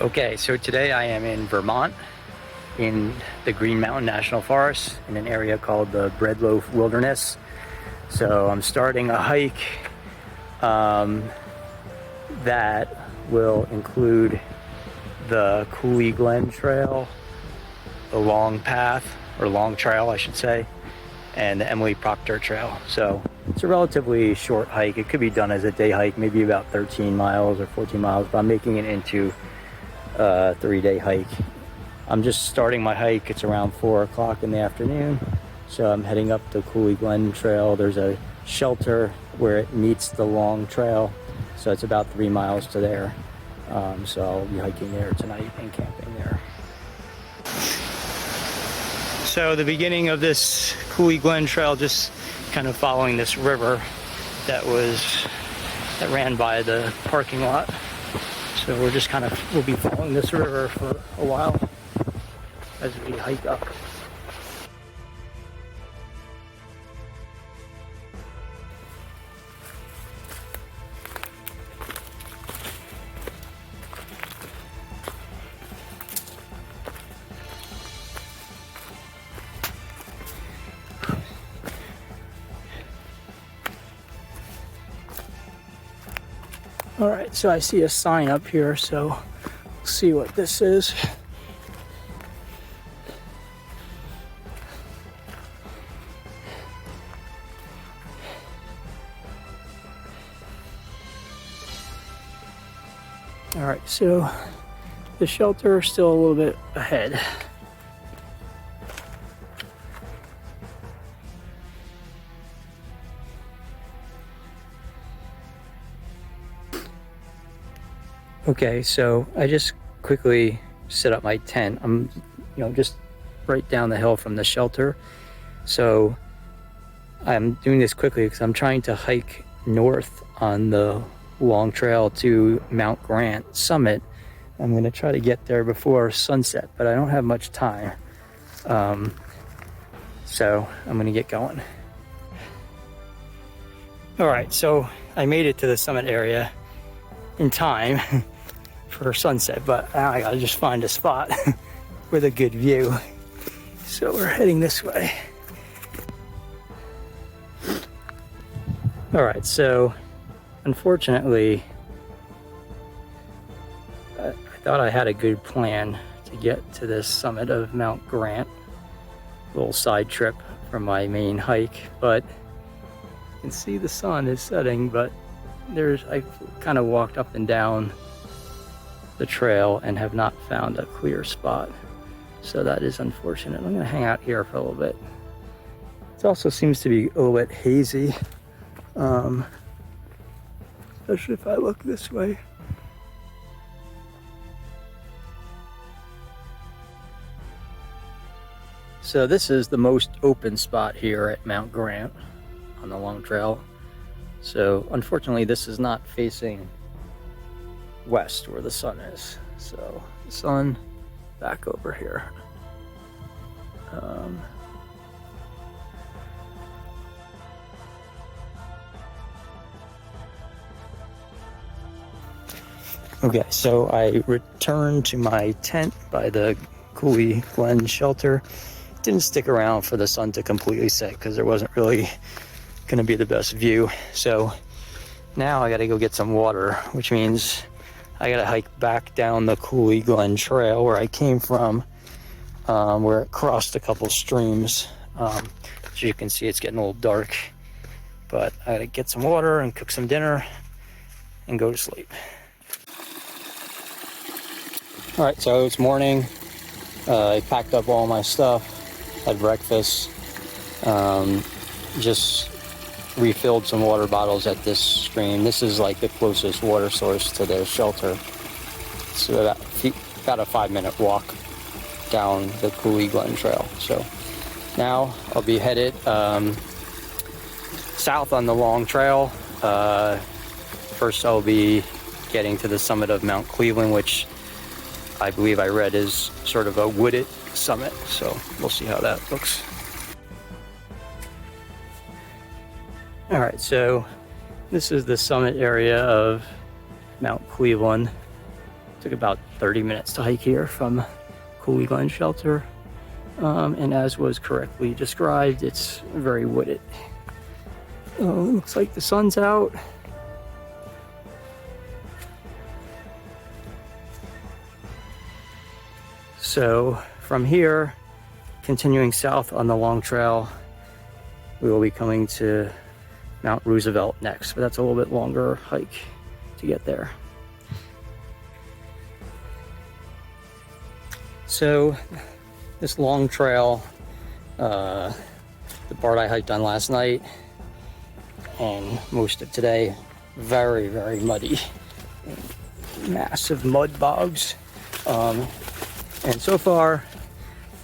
Okay, so today I am in Vermont in the Green Mountain National Forest in an area called the Breadloaf Wilderness. So I'm starting a hike that will include the Cooley Glen Trail, the long path, or long trail I should say, and the Emily Proctor Trail. So it's a relatively short hike. It could be done as a day hike, maybe about 13 miles or 14 miles, but I'm making it into a 3-day hike. I'm just starting my hike. It's around 4 o'clock in the afternoon. So I'm heading up the Cooley Glen Trail. There's a shelter where it meets the long trail. So it's about 3 miles to there. So I'll be hiking there tonight and camping there. So the beginning of this Cooley Glen Trail, just kind of following this river that ran by the parking lot. So we'll be following this river for a while as we hike up. All right, so I see a sign up here, so we'll see what this is. All right, so the shelter is still a little bit ahead. Okay, so I just quickly set up my tent. I'm, just right down the hill from the shelter. So I'm doing this quickly because I'm trying to hike north on the long trail to Mount Grant summit. I'm going to try to get there before sunset, but I don't have much time. So I'm going to get going. All right, so I made it to the summit area in time for sunset, but now I gotta just find a spot with a good view. So we're heading this way. All right, so unfortunately, I thought I had a good plan to get to this summit of Mount Grant, a little side trip from my main hike, but you can see the sun is setting, but I kind of walked up and down the trail and have not found a clear spot. So that is unfortunate. I'm gonna hang out here for a little bit. It also seems to be a little bit hazy, especially if I look this way. So this is the most open spot here at Mount Grant on the long trail. So unfortunately this is not facing west where the sun is. So the sun back over here. Okay, so I returned to my tent by the Cooley Glen Shelter. Didn't stick around for the sun to completely set because there wasn't really gonna be the best view. So now I gotta go get some water, which means I gotta hike back down the Cooley Glen Trail where I came from, where it crossed a couple streams. As you can see, it's getting a little dark, but I gotta get some water and cook some dinner and go to sleep. All right, so it's morning. I packed up all my stuff, had breakfast, just refilled some water bottles at this stream. This is like the closest water source to the shelter. It's about a 5-minute walk down the Cooley Glen Trail. So now I'll be headed south on the long trail. First I'll be getting to the summit of Mount Cleveland, which I believe I read is sort of a wooded summit. So we'll see how that looks. All right, so this is the summit area of Mount Cleveland. Took about 30 minutes to hike here from Cooley Glen Shelter. And as was correctly described, it's very wooded. Looks like the sun's out. So from here, continuing south on the long trail, we will be coming to Mount Roosevelt next, but that's a little bit longer hike to get there. So this long trail, the part I hiked on last night and most of today, very, very muddy. Massive mud bogs. And so far,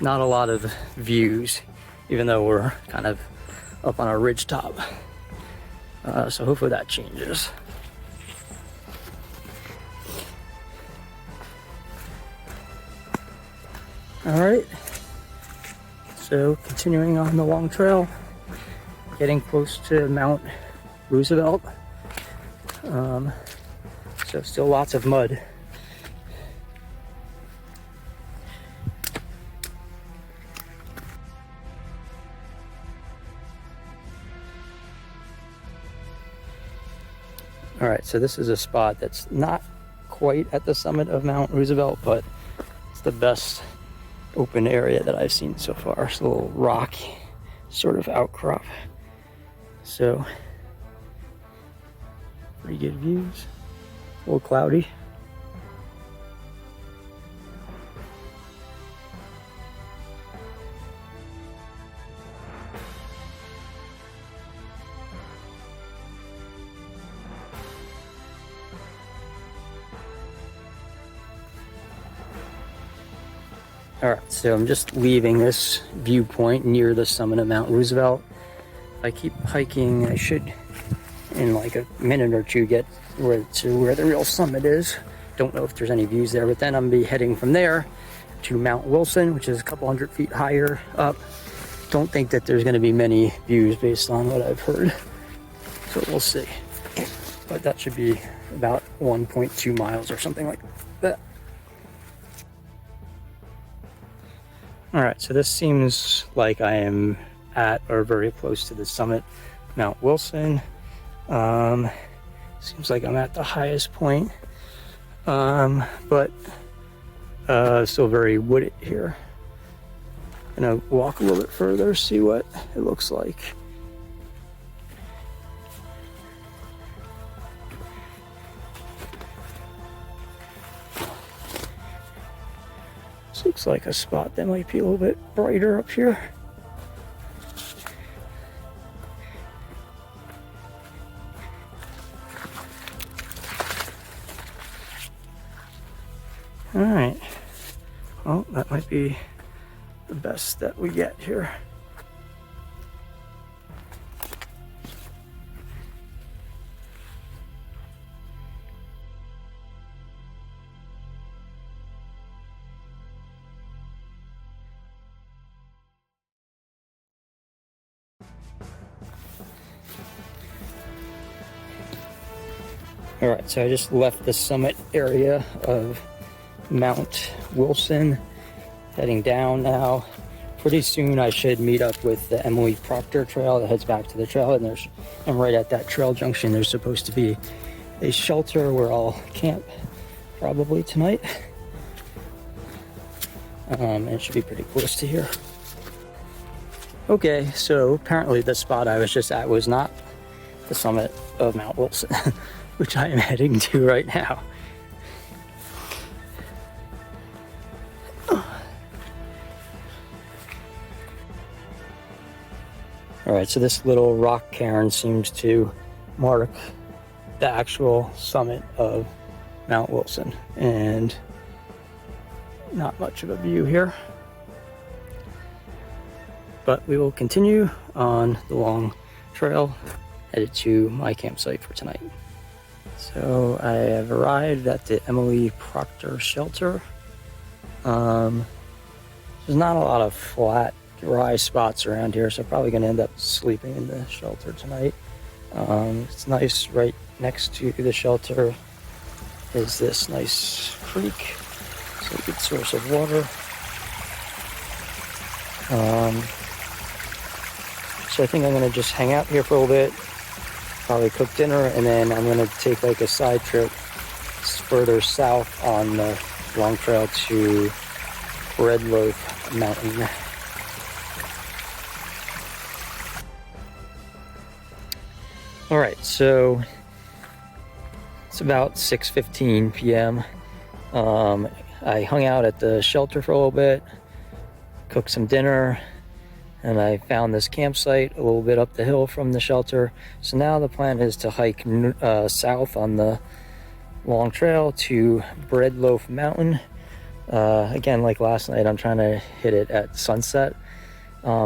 not a lot of views, even though we're kind of up on a ridge top. So hopefully that changes. All right, so continuing on the long trail, getting close to Mount Roosevelt. So still lots of mud. All right, so this is a spot that's not quite at the summit of Mount Roosevelt, but it's the best open area that I've seen so far. It's a little rock sort of outcrop. So pretty good views. A little cloudy. Alright, so I'm just leaving this viewpoint near the summit of Mount Roosevelt. If I keep hiking, I should, in like a minute or two, get to where the real summit is. Don't know if there's any views there, but then I'm be heading from there to Mount Wilson, which is a couple hundred feet higher up. Don't think that there's going to be many views based on what I've heard, so we'll see. But that should be about 1.2 miles or something like that. Alright, so this seems like I am at or very close to the summit, Mount Wilson. Seems like I'm at the highest point, but still very wooded here. Gonna walk a little bit further, see what it looks like. This looks like a spot that might be a little bit brighter up here. All right, well, that might be the best that we get here. All right, so I just left the summit area of Mount Wilson, heading down now. Pretty soon I should meet up with the Emily Proctor Trail that heads back to the trailhead, and right at that trail junction there's supposed to be a shelter where I'll camp probably tonight. And it should be pretty close to here. Okay, so apparently the spot I was just at was not the summit of Mount Wilson, which I am heading to right now. Alright, so this little rock cairn seems to mark the actual summit of Mount Wilson, and not much of a view here. But we will continue on the long trail, headed to my campsite for tonight. So I have arrived at the Emily Proctor Shelter. There's not a lot of flat, dry spots around here, so I'm probably going to end up sleeping in the shelter tonight. It's nice. Right next to the shelter is this nice creek. It's a good source of water. So I think I'm gonna just hang out here for a little bit, probably cook dinner, and then I'm gonna take like a side trip further south on the long trail to Breadloaf Mountain. All right, so it's about 6:15 p.m. I hung out at the shelter for a little bit, cooked some dinner, and I found this campsite a little bit up the hill from the shelter. So now the plan is to hike south on the long trail to Breadloaf Mountain. Again, like last night, I'm trying to hit it at sunset.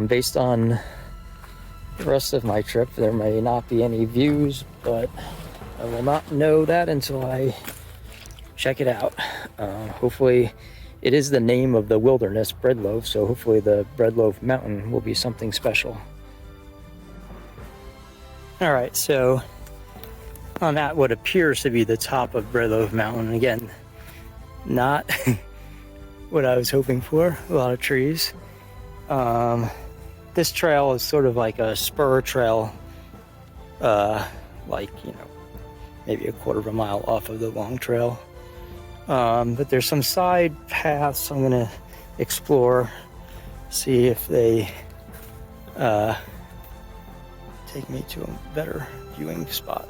Based on the rest of my trip, there may not be any views, but I will not know that until I check it out. Hopefully, it is the name of the wilderness, Breadloaf, so hopefully the Breadloaf Mountain will be something special. All right, so I'm at what appears to be the top of Breadloaf Mountain. Again, not what I was hoping for, a lot of trees. This trail is sort of like a spur trail, like, you know, maybe a quarter of a mile off of the long trail. But there's some side paths I'm gonna explore, see if they take me to a better viewing spot.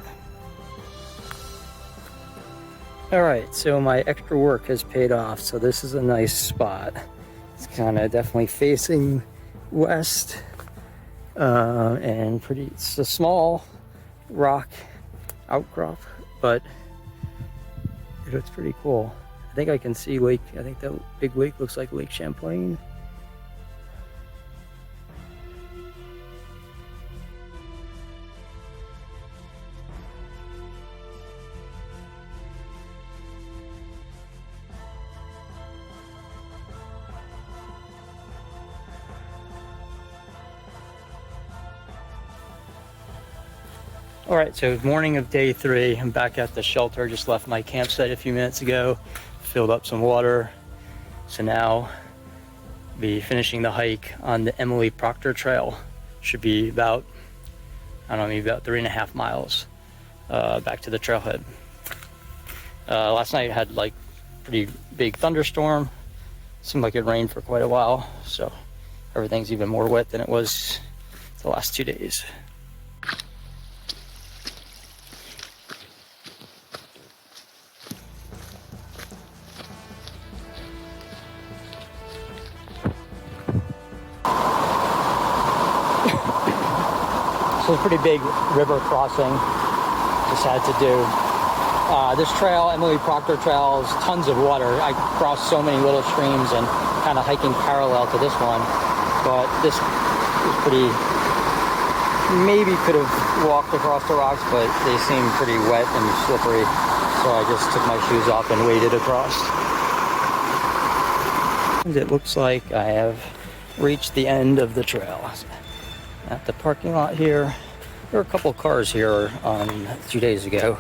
All right, so my extra work has paid off. So this is a nice spot. It's kind of definitely facing west, and it's a small rock outcrop, but it looks pretty cool. I think I can see lake, I think that big lake looks like Lake Champlain. All right, so morning of day 3. I'm back at the shelter. Just left my campsite a few minutes ago, filled up some water. So now be finishing the hike on the Emily Proctor Trail. Should be about, I don't know, maybe about 3.5 miles back to the trailhead. Last night I had like pretty big thunderstorm. Seemed like it rained for quite a while, so everything's even more wet than it was the last 2 days. So it's a pretty big river crossing, just had to do. This trail, Emily Proctor Trail, is tons of water. I crossed so many little streams and kind of hiking parallel to this one, but this was pretty, maybe could have walked across the rocks, but they seemed pretty wet and slippery, so I just took my shoes off and waded across. And it looks like I have reached the end of the trail. At the parking lot here, there were a couple cars here 2 days ago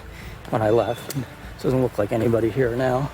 when I left. It doesn't look like anybody here now.